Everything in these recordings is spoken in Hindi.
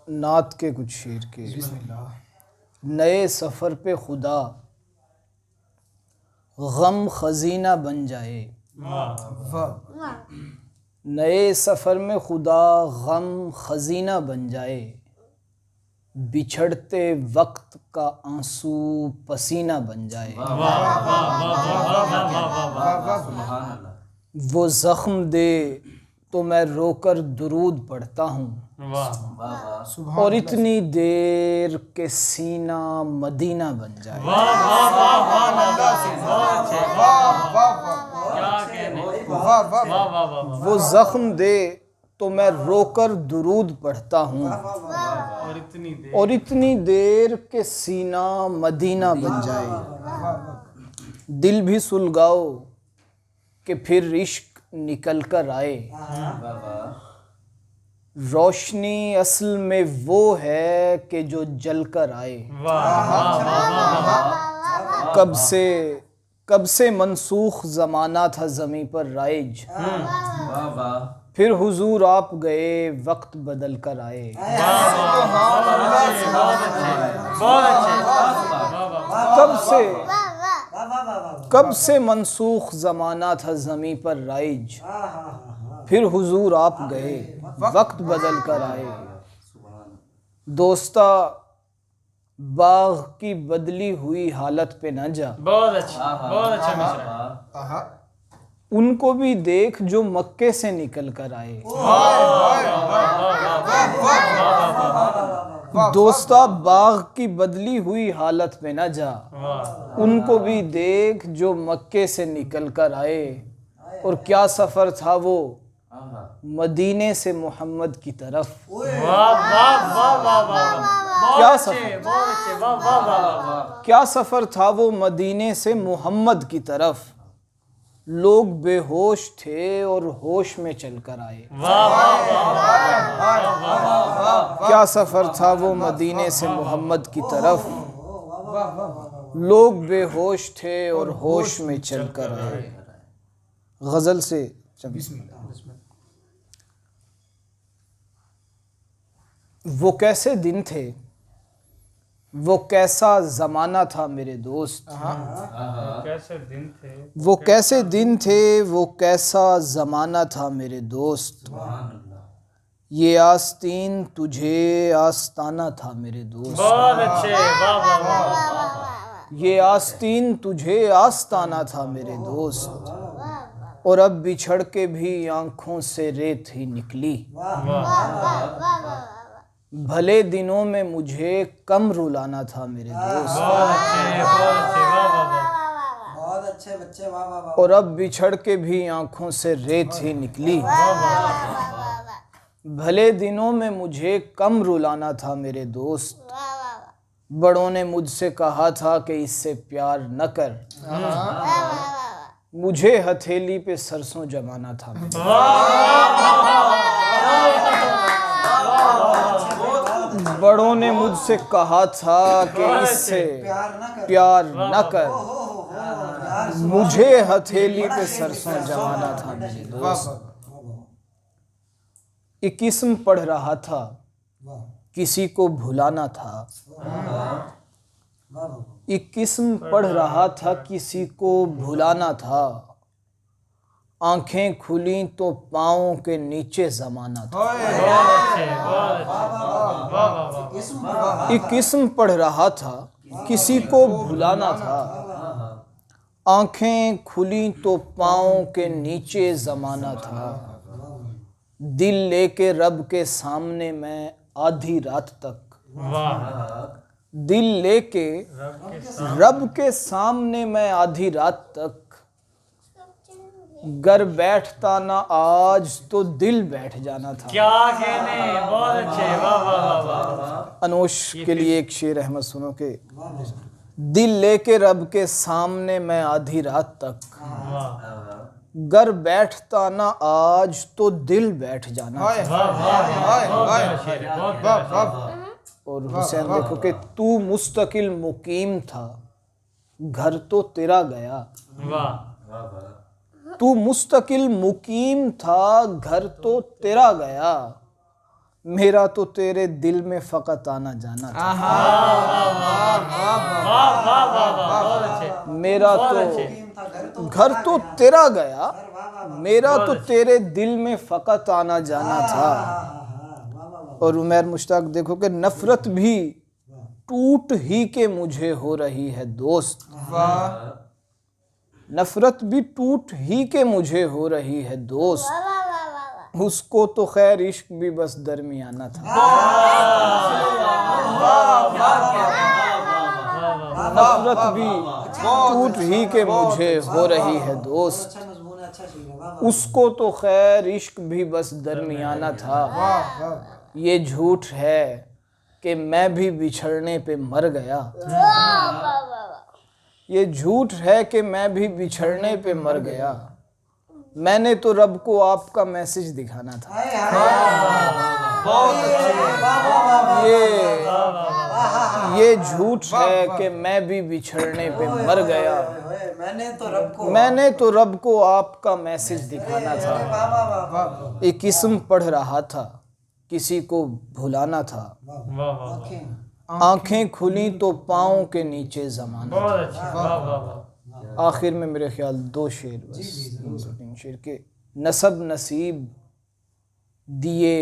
नात के कुछ शेर के। नए सफ़र पे खुदा गम खजीना बन जाए, नए सफ़र में खुदा गम खजीना बन जाए, बिछड़ते वक्त का आंसू पसीना बन जाए। वो ज़ख्म दे तो मैं रोकर दुरूद पढ़ता हूँ, और इतनी देर के सीना मदीना बन जाए। वो ज़ख्म दे तो मैं रोकर दुरूद पढ़ता हूँ, और इतनी देर के सीना मदीना बन जाए। दिल भी सुलगाओ कि फिर इश्क निकल कर आए, रोशनी असल में वो है कि जो जल कर आए। कब से मनसूख ज़माना था ज़मीं पर राइज, फिर हुजूर आप गए वक्त बदल कर आए। कब से मनसूख ज़माना था ज़मीं पर राइज, फिर हुजूर आप गए वक्त बदल कर आए। दोस्ता बाग की बदली हुई हालत पे न जा, बहुत अच्छा मिसरा। उनको भी देख जो मक्के से निकल कर आए। दोस्ता बाग की बदली हुई हालत में न जा, उनको भी देख जो मक्के से निकल कर आए। और क्या सफ़र था वो मदीने से मोहम्मद की तरफ। क्या सफ़र था वो मदीने से मोहम्मद की तरफ। लोग बेहोश थे और होश में चलकर आए। क्या सफ़र था वो मदीने से मोहम्मद की तरफ। लोग बेहोश थे और होश में चलकर आए। गज़ल से वो कैसे दिन थे, वो कैसा ज़माना था मेरे दोस्त। कैसे दिन थे, वो कैसे दिन थे, वो कैसा ज़माना था मेरे दोस्त। ये आस्तीन तुझे आस्ताना था मेरे दोस्त। बहुत अच्छे, वाह वाह वाह। ये आस्तीन तुझे आस्ताना था मेरे दोस्त, और अब बिछड़ के भी आँखों से रेत ही निकली। भले दिनों में मुझे कम रुलाना था मेरे दोस्त। बहुत अच्छे बच्चे, वाह वाह वाह। और अब बिछड़ के भी आँखों से रेत ही निकली। भले दिनों में मुझे कम रुलाना था मेरे दोस्त। बड़ों ने मुझसे कहा था कि इससे प्यार न कर, मुझे हथेली पे सरसों जमाना था। बड़ों ने मुझसे कहा था कि इससे प्यार न कर, मुझे हथेली पे सरसों जमाना था मेरे दोस्त। एक किस्म पढ़ रहा था, किसी को भुलाना था। एक किस्म पढ़ रहा था, किसी को भुलाना था। आंखें खुली तो पाँव के नीचे जमाना था। एक किस्म पढ़ रहा था, किसी को भुलाना था। आंखें खुली तो पाँव के नीचे जमाना था। दिल लेके रब के सामने मैं आधी रात तक, दिल लेके रब के सामने मैं आधी रात तक। घर बैठता ना आज तो दिल बैठ जाना था। क्या कहने, बहुत अच्छे, वाह वाह वाह। अनोश के लिए एक शेर अहमद सुनो के। दिल लेके रब के सामने मैं आधी रात तक, घर बैठता ना आज तो दिल बैठ जाना था। और हुसैन देखो कि तू मुस्तकिल मुकीम था, घर तो तेरा गया। तू मुस्तकिल मुकीम था, घर तो तेरा गया। मेरा तो तेरे दिल में फ़कत आना जाना था। वाह वाह वाह वाह, बहुत अच्छे। मेरा बहुत तो अच्छे। घर तो तेरा गया, वाह वाह मेरा तो तेरे दिल में फ़कत आना जाना था। वाह वाह और उमर मुश्ताक देखो कि नफ़रत भी टूट ही के मुझे हो रही है दोस्त, नफ़रत भी टूट ही के मुझे हो रही है दोस्त, उसको तो खैर इश्क भी बस दरमियाना था। नफ़रत भी टूट ही के मुझे हो रही है दोस्त, अच्छा मजमून है, अच्छा शेर है। वाह उसको तो खैर इश्क भी बस दरमियाना था। ये झूठ है कि मैं भी बिछड़ने पे मर गया, ये झूठ है कि मैं भी बिछड़ने पे मर गया, मैंने तो रब को आपका मैसेज दिखाना था। ये झूठ है कि मैं भी बिछड़ने पे मर गया, मैंने तो रब को आपका मैसेज दिखाना था। एक इस्म पढ़ रहा था, किसी को भुलाना था, वाह वाह, आंखें खुली तो पाँव के नीचे ज़माना। बहुत अच्छे। वाह वाह वाह, आखिर में मेरे ख्याल 2 शेर बस, 3 शेर के। नसब नसीब दिए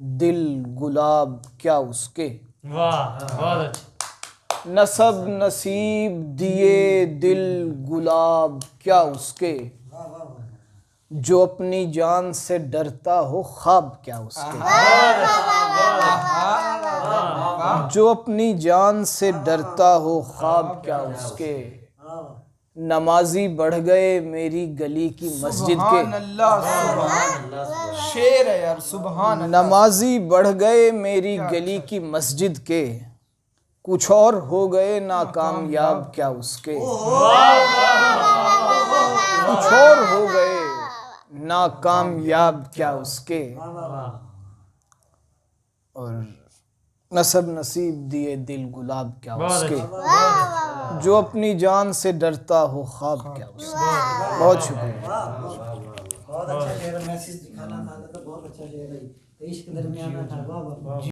दिल गुलाब क्या उसके, वाह बहुत अच्छे। नसब नसीब दिए दिल गुलाब क्या उसके, जो अपनी जान से डरता हो ख्वाब क्या उसके, जो अपनी जान से डरता हो ख्वाब क्या उसके। नमाजी बढ़ गए मेरी गली की मस्जिद के, शेर है यार, सुभान। नमाजी बढ़ गए मेरी गली की मस्जिद के, कुछ और हो गए नाकामयाब क्या उसके, कुछ और हो गए नाकामयाब क्या उसके। और नसब नसीब दिए दिल गुलाब क्या उसके, जो अपनी जान से डरता हो ख्वाब क्या उसके। बहुत शुक्रिया। बहुत अच्छा शेर, मैसेज दिखाना था तो बहुत अच्छा शेर है। इश्क दरमियाना था। वाह वाह।